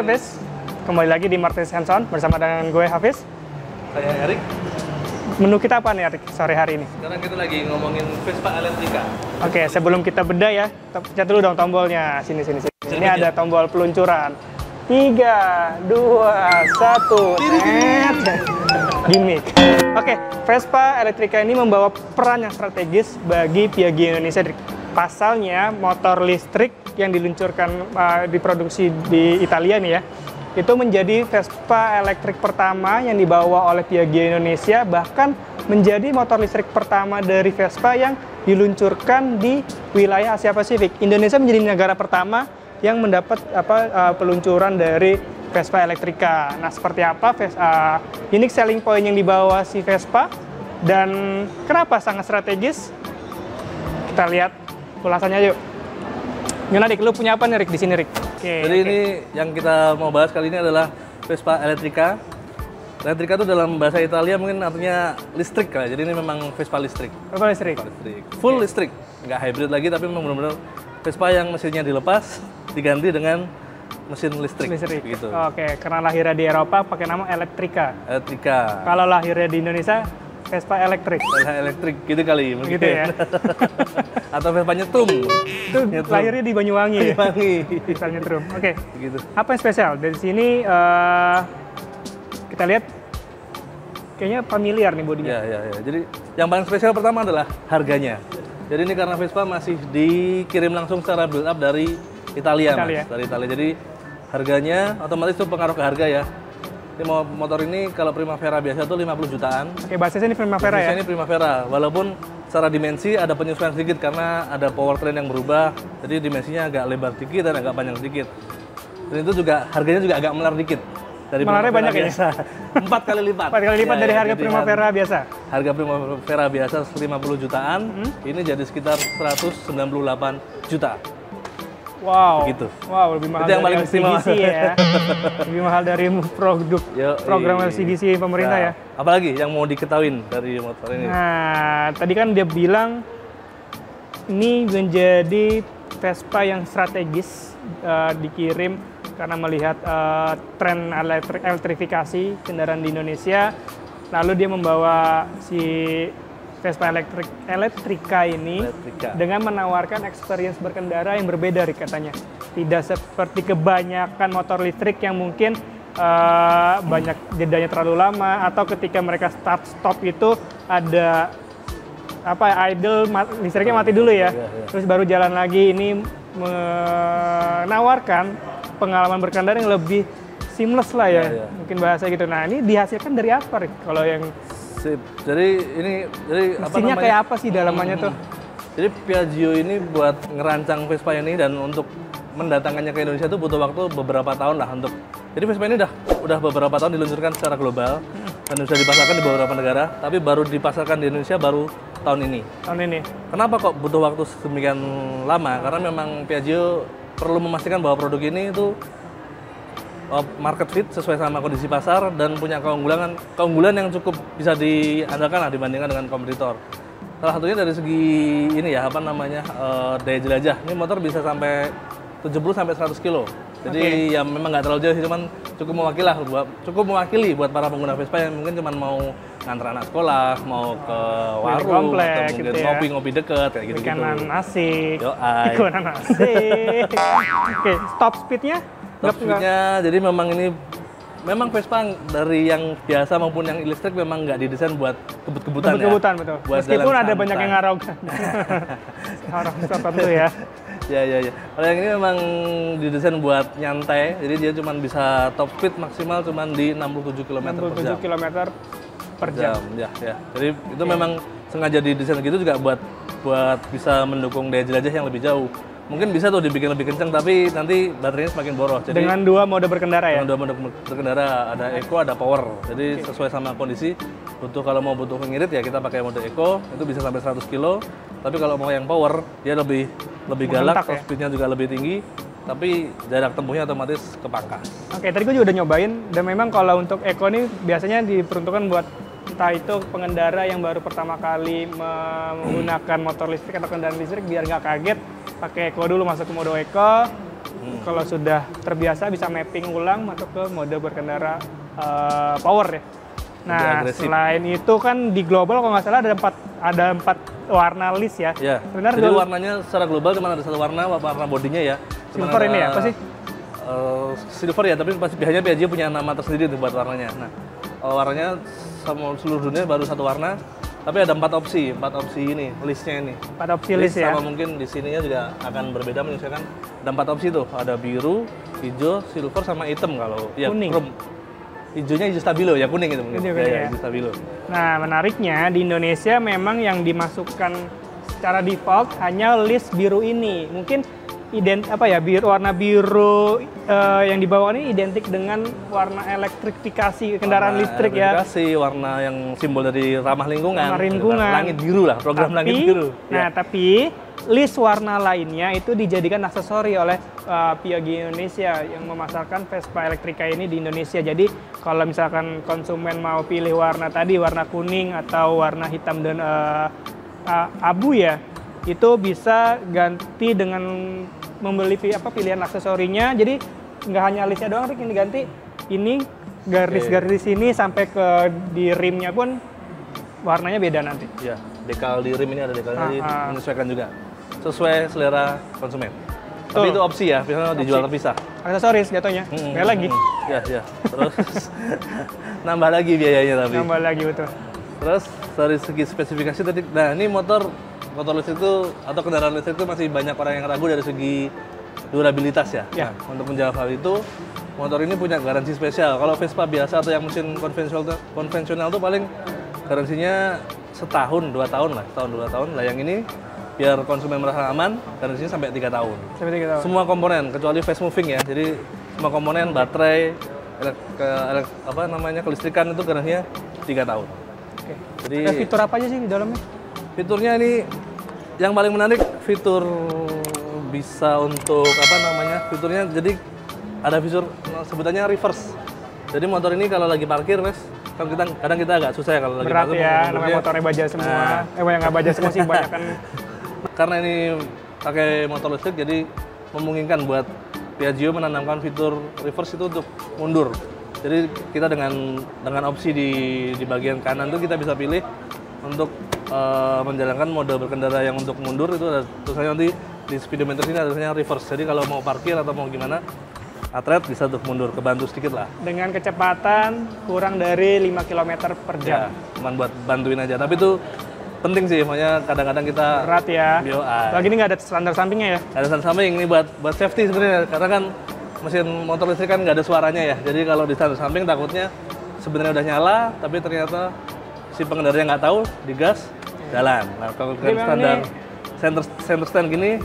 Martis, kembali lagi di Martis Hands On bersama dengan gue Hafiz. Saya Erik. Menu kita apa nih Erik sore hari ini? Sekarang kita lagi ngomongin Vespa Electrica. Oke, sebelum kita bedah ya, pencet dulu dong tombolnya. Sini. Ini ada tombol peluncuran. 3, 2, 1, gimmick. Oke, Vespa Electrica ini membawa peran yang strategis bagi Piaggio Indonesia. Pasalnya, motor listrik yang diluncurkan, diproduksi di Italia nih ya, itu menjadi Vespa elektrik pertama yang dibawa oleh Piaggio Indonesia, bahkan menjadi motor listrik pertama dari Vespa yang diluncurkan di wilayah Asia Pasifik. Indonesia menjadi negara pertama yang mendapat peluncuran dari Vespa Electrica. Nah, seperti apa unique selling point yang dibawa si Vespa dan kenapa sangat strategis? Kita lihat ulasannya yuk. Gimana Rik, lu punya apa nih Rik di sini Rik? Jadi ini yang kita mau bahas kali ini adalah Vespa Electrica. Electrica itu dalam bahasa Italia mungkin artinya listrik lah. Jadi ini memang Vespa listrik. Vespa listrik. Full listrik, nggak hybrid lagi tapi memang benar-benar Vespa yang mesinnya dilepas diganti dengan mesin listrik. Gitu. Oke, karena lahirnya di Eropa pakai nama Electrica. Electrica. Kalau lahirnya di Indonesia Vespa elektrik. Vespa elektrik gitu kali mungkin. Gitu ya. Atau Vespa nyetrum. Itu lahirnya di Banyuwangi. Vespa nyetrum. Oke. Gitu. Apa yang spesial? Dari sini kita lihat kayaknya familiar nih bodinya. Ya. Jadi yang paling spesial pertama adalah harganya. Jadi ini karena Vespa masih dikirim langsung secara build up dari Italia. Dari Italia. Jadi harganya otomatis itu pengaruh ke harga ya. Ini motor ini kalau Primavera biasa tuh 50 jutaan. Oke, basisnya ini Primavera ya? Basisnya ini Primavera, walaupun secara dimensi ada penyesuaian sedikit karena ada powertrain yang berubah, jadi dimensinya agak lebar dikit dan agak panjang sedikit. Dan itu juga harganya juga agak melar dikit. Dari Melarnya banyak biasa. Ya? 4 kali lipat. 4 kali lipat dari harga Primavera biasa? Harga Primavera biasa 50 jutaan, ini jadi sekitar 198 juta. Wow, begitu. Wow, lebih mahal yang dari paling LCGC ya. Lebih mahal dari program LCGC pemerintah ya. Apalagi yang mau diketahuin dari motor ini? Nah, tadi kan dia bilang ini menjadi Vespa yang strategis dikirim karena melihat tren elektrifikasi kendaraan di Indonesia. Lalu dia membawa si Vespa Electrica ini dengan menawarkan experience berkendara yang berbeda katanya. Tidak seperti kebanyakan motor listrik yang mungkin banyak jedanya terlalu lama atau ketika mereka start stop itu ada idle, listriknya mati dulu ya. Terus baru jalan lagi. Ini menawarkan pengalaman berkendara yang lebih seamless lah ya. Mungkin bahasa gitu. Nah, ini dihasilkan dari apa Rik? Kalau yang Jadi mesinnya kayak apa sih dalamannya tuh? Jadi Piaggio ini buat ngerancang Vespa ini dan untuk mendatangkannya ke Indonesia itu butuh waktu beberapa tahun lah untuk. Jadi Vespa ini udah beberapa tahun diluncurkan secara global dan sudah dipasarkan di beberapa negara, tapi baru dipasarkan di Indonesia baru tahun ini. Kenapa kok butuh waktu sedemikian lama? Karena memang Piaggio perlu memastikan bahwa produk ini itu market fit sesuai sama kondisi pasar dan punya keunggulan yang cukup bisa diandalkan lah dibandingkan dengan kompetitor. Salah satunya dari segi ini ya daya jelajah. Ini motor bisa sampai 70 sampai 100 kilo. Jadi ya memang nggak terlalu jauh sih, cuman cukup mewakili buat para pengguna Vespa yang mungkin cuma mau nganter anak sekolah, mau ke warung atau mungkin gitu ya. ngopi-ngopi deket kayak gitu. Ikanan asik. Oke, top speednya? Jadi memang Vespa dari yang biasa maupun yang listrik memang nggak didesain buat kebut-kebutan ya. Betul. Meskipun ada banyak yang arogan. Orang tertentu ya. Ya. Kalau yang ini memang didesain buat nyantai, jadi dia cuma bisa top speed maksimal cuma di 67 km per jam. Ya. Jadi itu memang sengaja didesain gitu juga buat bisa mendukung daya jelajah yang lebih jauh. Mungkin bisa tuh dibikin lebih kencang, tapi nanti baterainya semakin boros. Jadi, dengan 2 mode berkendara ya? Dengan 2 mode berkendara, ada eco, ada power. Jadi sesuai sama kondisi, kalau mau butuh ngirit ya kita pakai mode eco, itu bisa sampai 100 kilo. Tapi kalau mau yang power, dia lebih galak, top speednya juga lebih tinggi. Tapi jarak tempuhnya otomatis kepangkas. Oke, tadi gue juga udah nyobain, dan memang kalau untuk eco ini biasanya diperuntukkan buat entah itu pengendara yang baru pertama kali menggunakan motor listrik atau kendaraan listrik biar nggak kaget, pakai eco dulu, masuk ke mode eco, kalau sudah terbiasa bisa mapping ulang masuk ke mode berkendara power ya. Nah, selain itu kan di global kalau nggak salah ada empat warna list ya. Ya. Benar. Jadi warnanya secara global cuma ada satu warna bodinya ya. Silver ini ya, apa sih? Silver ya, tapi pasti biasanya Piaggio punya nama tersendiri untuk buat warnanya. Nah, warnanya sama seluruh dunia baru satu warna, tapi ada empat opsi ini listnya ini. 4 opsi list ya. Sama mungkin di sininya juga akan berbeda menyesuaikan. Ada 4 opsi tuh, ada biru, hijau, silver sama hitam kalau ya kuning. chrome. Hijaunya hijau stabilo ya, kuning itu mungkin. Ya, hijau stabilo. Nah, menariknya di Indonesia memang yang dimasukkan secara default hanya list biru ini. Mungkin warna biru yang dibawa ini identik dengan warna elektrifikasi kendaraan listrik ya. Warna yang simbol dari ramah lingkungan. Ramah lingkungan. Langit biru lah, program langit biru. Nah, tapi list warna lainnya itu dijadikan aksesori oleh Piaggio Indonesia yang memasarkan Vespa Electrica ini di Indonesia. Jadi kalau misalkan konsumen mau pilih warna tadi, warna kuning atau warna hitam dan abu ya, itu bisa ganti dengan membeli pilihan aksesorinya. Jadi nggak hanya listnya doang Rick, ini ganti ini garis-garis ini sampai ke di rimnya pun warnanya beda nanti. Iya, dekal di rim ini ada dekalnya menyesuaikan juga sesuai selera konsumen. Tapi itu opsi ya, biasanya dijual terpisah. Aksesoris jatuhnya, nggak lagi. Ya. Terus nambah lagi biayanya tapi. Nambah lagi betul. Terus dari segi spesifikasi tadi, nah ini motor listrik itu atau kendaraan listrik itu masih banyak orang yang ragu dari segi durabilitas ya. Nah, untuk menjawab hal itu, motor ini punya garansi spesial. Kalau Vespa biasa atau yang mesin konvensional tuh paling garansinya setahun, 2 tahun lah, setahun 2 tahun. Lah yang ini biar konsumen merasa aman, garansinya sampai 3 tahun. Sampai 3 tahun. Semua komponen kecuali fast moving ya. Jadi semua komponen, baterai, kelistrikan itu garansinya 3 tahun. Oke. Jadi ada fitur apa aja sih di dalamnya? Fiturnya ini yang paling menarik, fitur bisa untuk fiturnya jadi ada fitur sebutannya reverse. Jadi motor ini kalau lagi parkir kadang kita agak susah ya kalau lagi berat ya, namanya motornya baja semua. Yang nggak baja semua sih banyak kan. Karena ini pakai motor listrik jadi memungkinkan buat Piaggio menanamkan fitur reverse itu untuk mundur. Jadi kita dengan opsi di bagian kanan tuh kita bisa pilih untuk menjalankan mode berkendara yang untuk mundur itu ada tulisannya nanti di speedometer sini ada tulisannya reverse. Jadi kalau mau parkir atau mau gimana, atlet bisa untuk mundur, kebantu sedikit lah. Dengan kecepatan kurang dari 5 km per jam. Ya, cuman buat bantuin aja. Tapi itu penting sih, makanya kadang-kadang kita berat ya. Lagi ini nggak ada standar sampingnya ya? Ada standar samping, ini buat safety sebenarnya. Karena kan mesin motor listrik kan nggak ada suaranya ya. Jadi kalau di standar samping takutnya sebenarnya udah nyala, tapi ternyata si pengendaranya nggak tahu, digas, jalan. Nah, kalau dengan standar center stand gini,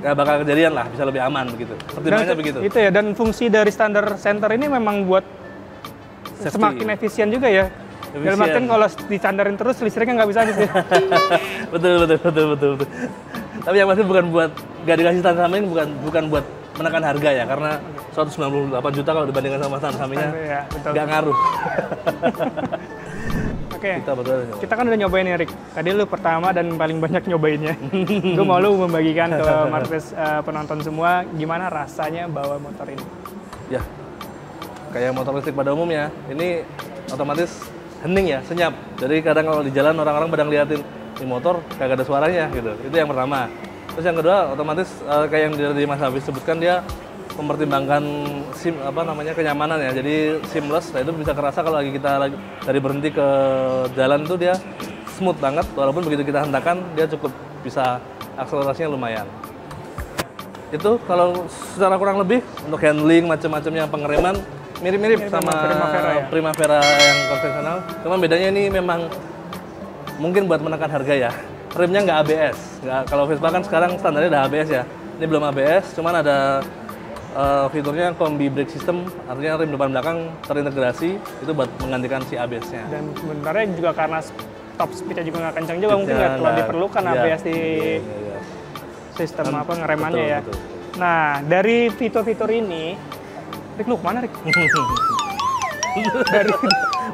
nggak bakal kejadian lah, bisa lebih aman begitu. Pertimbangannya begitu. Itu ya, dan fungsi dari standar center ini memang buat safety. Semakin efisien juga ya. Dalam artian kalau disandarin terus listriknya nggak bisa habis ya. betul. Tapi yang pasti bukan buat nggak dikasih standar samping, bukan buat menekan harga ya, karena 198 juta kalau dibandingkan sama standar sampingnya nggak ngaruh. Oke, kita kan udah nyobain ya Rick. Tadi lu pertama dan paling banyak nyobainnya. Gue mau lu membagikan ke Marves penonton semua gimana rasanya bawa motor ini. Ya, kayak motor listrik pada umumnya, ini otomatis hening ya, senyap. Jadi kadang kalau di jalan orang-orang pada ngeliatin ini motor kagak ada suaranya gitu. Itu yang pertama. Terus yang kedua, otomatis kayak yang dari Mas Hafiz sebutkan, dia mempertimbangkan kenyamanan ya. Jadi seamless. Nah, itu bisa kerasa kalau kita dari berhenti ke jalan itu dia smooth banget. Walaupun begitu kita hentakan, dia cukup bisa akselerasinya lumayan. Itu kalau secara kurang lebih untuk handling macam-macamnya, pengereman mirip-mirip sama Primavera yang konvensional. Cuma bedanya ini memang mungkin buat menekan harga ya. Remnya nggak ABS. Kalau Vespa kan sekarang standarnya udah ABS ya. Ini belum ABS, cuman ada fiturnya kombi brake system, artinya rem depan belakang terintegrasi, itu buat menggantikan si ABS-nya. Dan sebenarnya juga karena top speed-nya juga nggak kencang juga, mungkin nggak terlalu diperlukan ABS di sistem ngeremannya ya. Betul. Nah, dari fitur-fitur ini, Rick, lu kemana Rick?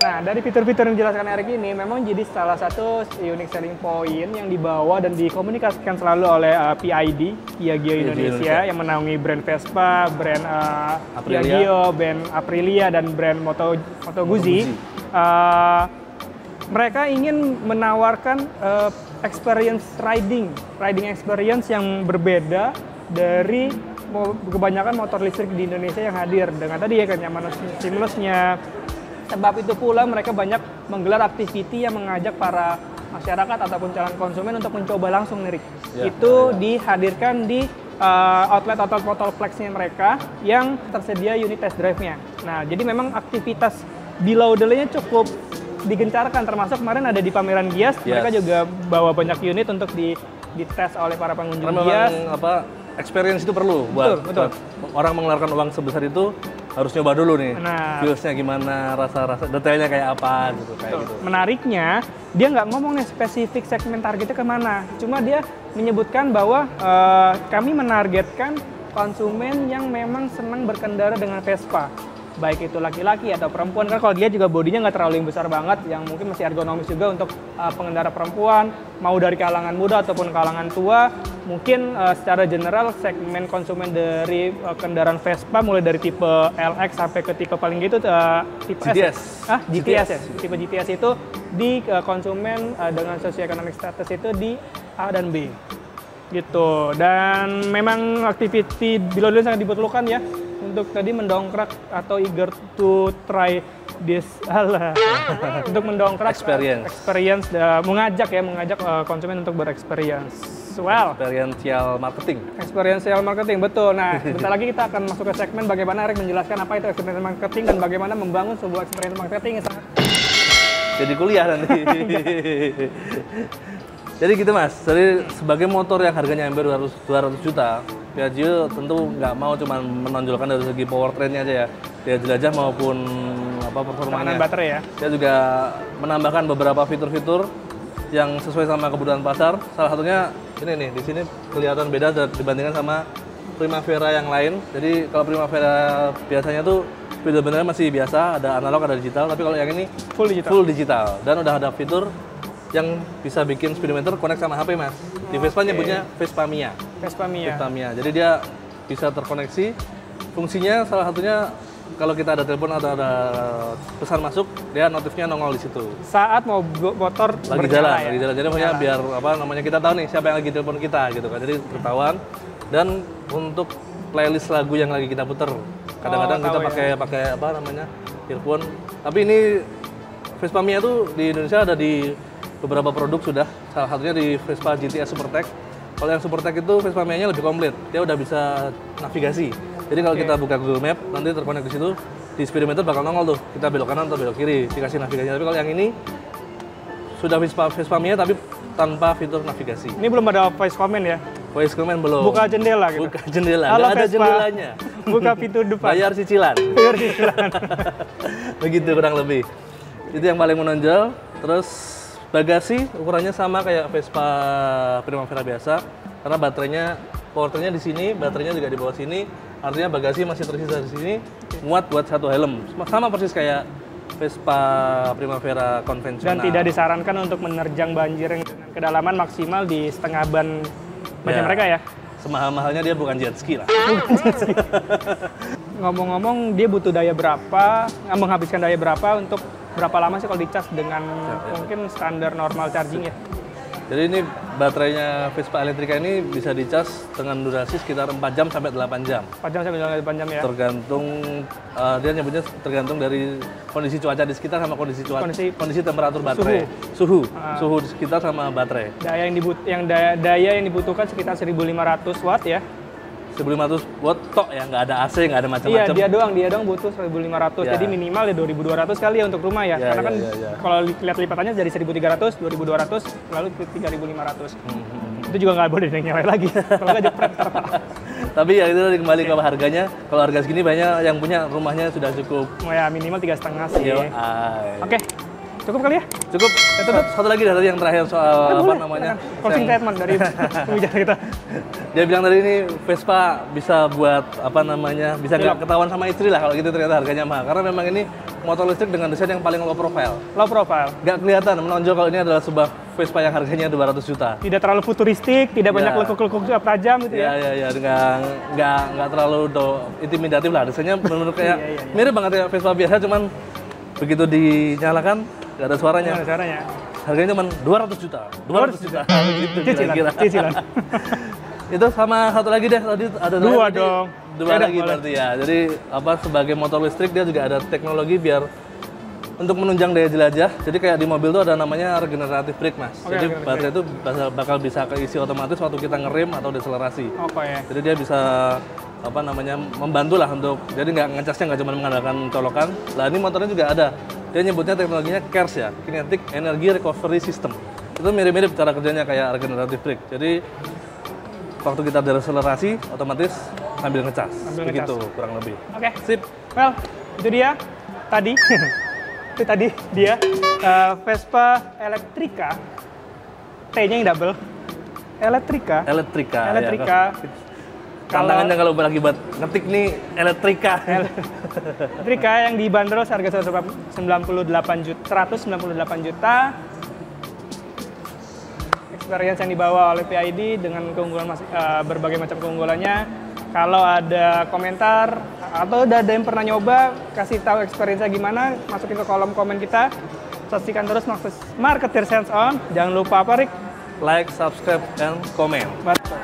Nah, dari fitur-fitur yang dijelaskan Erik ini memang jadi salah satu unique selling point yang dibawa dan dikomunikasikan selalu oleh PID, Piaggio Indonesia, yang menaungi brand Vespa, brand Piaggio, brand Aprilia, dan brand Moto Guzzi. Mereka ingin menawarkan experience riding experience yang berbeda dari kebanyakan motor listrik di Indonesia yang hadir dengan tadi ya kenyamanan seamless-nya. Sebab itu pula mereka banyak menggelar aktiviti yang mengajak para masyarakat ataupun calon konsumen untuk mencoba langsung nih, Rick. Itu dihadirkan di outlet-outlet Motorplex-nya mereka yang tersedia unit test drive-nya. Nah, jadi memang aktivitas below the line-nya cukup digencarkan, termasuk kemarin ada di pameran Gias, mereka juga bawa banyak unit untuk dites oleh para pengunjung Gias. Experience itu perlu buat orang mengeluarkan uang sebesar itu, harus nyoba dulu nih, feels-nya gimana, rasa detailnya kayak apa gitu. Menariknya, dia nggak ngomong nih spesifik segmen targetnya kemana, cuma dia menyebutkan bahwa kami menargetkan konsumen yang memang senang berkendara dengan Vespa, baik itu laki-laki atau perempuan. Kan kalau dia juga bodinya nggak terlalu besar banget, yang mungkin masih ergonomis juga untuk pengendara perempuan, mau dari kalangan muda ataupun kalangan tua. Mungkin secara general segmen konsumen dari kendaraan Vespa mulai dari tipe LX sampai ke tipe paling gitu tipe GTS. GTS ya. Tipe GTS itu di konsumen dengan socioeconomic status itu di A dan B. Gitu. Dan memang aktiviti below the line sangat diperlukan ya untuk tadi mendongkrak atau eager to try this untuk mendongkrak experience mengajak konsumen untuk bereksperience. Experiential marketing, betul. Nah, bentar lagi kita akan masuk ke segmen bagaimana Erik menjelaskan apa itu experiential marketing dan bagaimana membangun sebuah experiential marketing yang sangat jadi kuliah nanti. Jadi gitu Mas, jadi sebagai motor yang harganya hampir 200 juta, Piaggio tentu nggak mau cuma menonjolkan dari segi powertrain-nya aja ya, dia jelajah maupun performanya. Baterai ya. Dia juga menambahkan beberapa fitur-fitur yang sesuai sama kebutuhan pasar. Salah satunya ini nih, di sini kelihatan beda dibandingkan sama Primavera yang lain. Jadi kalau Primavera biasanya tuh benar-benar masih biasa, ada analog, ada digital, tapi kalau yang ini full digital. Dan udah ada fitur yang bisa bikin speedometer connect sama HP, Mas. Di Vespa nyebutnya Vespa Mia. Jadi dia bisa terkoneksi. Fungsinya salah satunya kalau kita ada telepon atau ada pesan masuk, dia notifnya nongol di situ. Saat mau motor lagi jalan. Jadi maksudnya biar kita tahu nih siapa yang lagi telepon kita gitu kan. Jadi ketahuan. Dan untuk playlist lagu yang lagi kita puter, kadang-kadang kita pakai earphone. Tapi ini Vespa Mia tuh di Indonesia ada di beberapa produk sudah. Salah satunya di Vespa GTS Supertech. Kalau yang Supertech itu Vespa Mia-nya lebih komplit. Dia udah bisa navigasi. Jadi kalau kita buka Google Map, nanti terkonek di situ, di speedometer bakal nongol tuh. Kita belok kanan atau belok kiri, dikasih navigasi. Tapi kalau yang ini sudah Vespa Mia tapi tanpa fitur navigasi. Ini belum ada voice comment ya? Voice comment belum. Buka jendela gitu? Buka jendela, nggak ada jendelanya. Buka pintu depan. Bayar cicilan. Begitu kurang lebih. Itu yang paling menonjol. Terus bagasi ukurannya sama kayak Vespa Primavera biasa. Karena baterainya, powertrainnya di sini, baterainya juga di bawah sini. Artinya bagasi masih tersisa di sini, muat buat satu helm. Sama persis kayak Vespa Primavera konvensional. Dan tidak disarankan untuk menerjang banjir yang dengan kedalaman maksimal di setengah ban bannya mereka ya? Semahal-mahalnya dia bukan jet ski lah. Ngomong-ngomong, dia butuh daya berapa, menghabiskan daya berapa untuk berapa lama sih kalau dicas dengan mungkin standar normal charging ya? Jadi ini baterainya Vespa Electrica ini bisa dicas dengan durasi sekitar 4 jam sampai 8 jam. 4 jam sampai 8 jam ya? Tergantung, dia nyebutnya tergantung dari kondisi cuaca di sekitar sama kondisi temperatur baterai. Suhu di sekitar sama baterai. Daya yang dibutuhkan sekitar 1.500 watt ya? 1.500 watt tok ya, nggak ada AC, nggak ada macam-macam. Iya, dia doang butuh 1.500. Jadi minimal ya 2.200 kali ya untuk rumah ya. Karena kan kalau lihat lipatannya dari 1.300, 2.200, lalu 3.500. Itu juga nggak boleh nyalain lagi. Kalau nggak jepret. Tapi ya itu kembali ke harganya. Kalau harga segini banyak yang punya rumahnya sudah cukup. Ya minimal 3,5 sih. Oke. Cukup kali ya? Cukup. Satu lagi dari yang terakhir soal apa namanya? Closing statement dari pembicara kita. Dia bilang tadi ini Vespa bisa buat apa namanya? Bisa nggak ketahuan sama istri lah kalau gitu ternyata harganya mahal. Karena memang ini motor listrik dengan desain yang paling low profile. Low profile. Nggak kelihatan menonjol kalau ini adalah sebuah Vespa yang harganya 200 juta. Tidak terlalu futuristik, tidak banyak lekuk-lekuk tajam gitu ya. Iya, nggak terlalu intimidatif lah. Desainnya benar-benar kayak mirip banget ya Vespa biasa, cuman begitu dinyalakan nggak ada suaranya. Nggak ada suaranya. Harganya cuma 200 juta. 200 juta. Gitu, Cicilan. Itu sama satu lagi deh, tadi ada dua dong. Dua lagi berarti ya. Jadi apa sebagai motor listrik dia juga ada teknologi biar untuk menunjang daya jelajah. Jadi kayak di mobil tuh ada namanya regenerative brake, Mas. Jadi baterai itu bakal bisa keisi otomatis waktu kita ngerem atau deselerasi. Jadi dia bisa apa namanya membantu lah untuk jadi nggak ngecasnya nggak cuma mengandalkan colokan. Lah ini motornya juga ada. Dia nyebutnya teknologinya KERS ya, Kinetic Energy Recovery System. Itu mirip-mirip cara kerjanya kayak regenerative brake. Jadi waktu kita deselerasi otomatis sambil ngecas. Begitu kurang lebih. Oke. Sip. Well, itu dia tadi. Itu tadi dia Vespa Electrica. T-nya yang double. Electrica. Ya. Tantangannya kalau lagi buat ngetik nih Electrica. Electrica yang dibanderol seharga 198 juta. Experience yang dibawa oleh PID dengan keunggulan berbagai macam keunggulannya. Kalau ada komentar atau udah ada yang pernah nyoba, kasih tahu experience-nya gimana, masukin ke kolom komen kita. Saksikan terus Marketeers Hands On. Jangan lupa apa, Rick? Like, subscribe, and comment. Betul.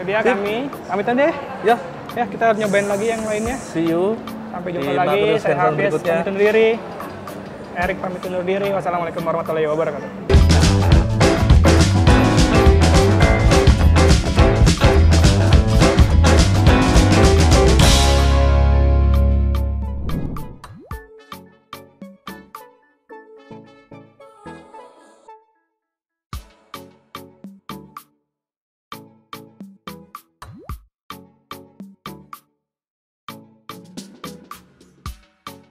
Jadi kami pamitan deh. Ya, kita nyobain lagi yang lainnya. See you. Sampai jumpa lagi. Saya Habis pamit undur diri. Erik pamit undur diri. Wassalamualaikum warahmatullahi wabarakatuh.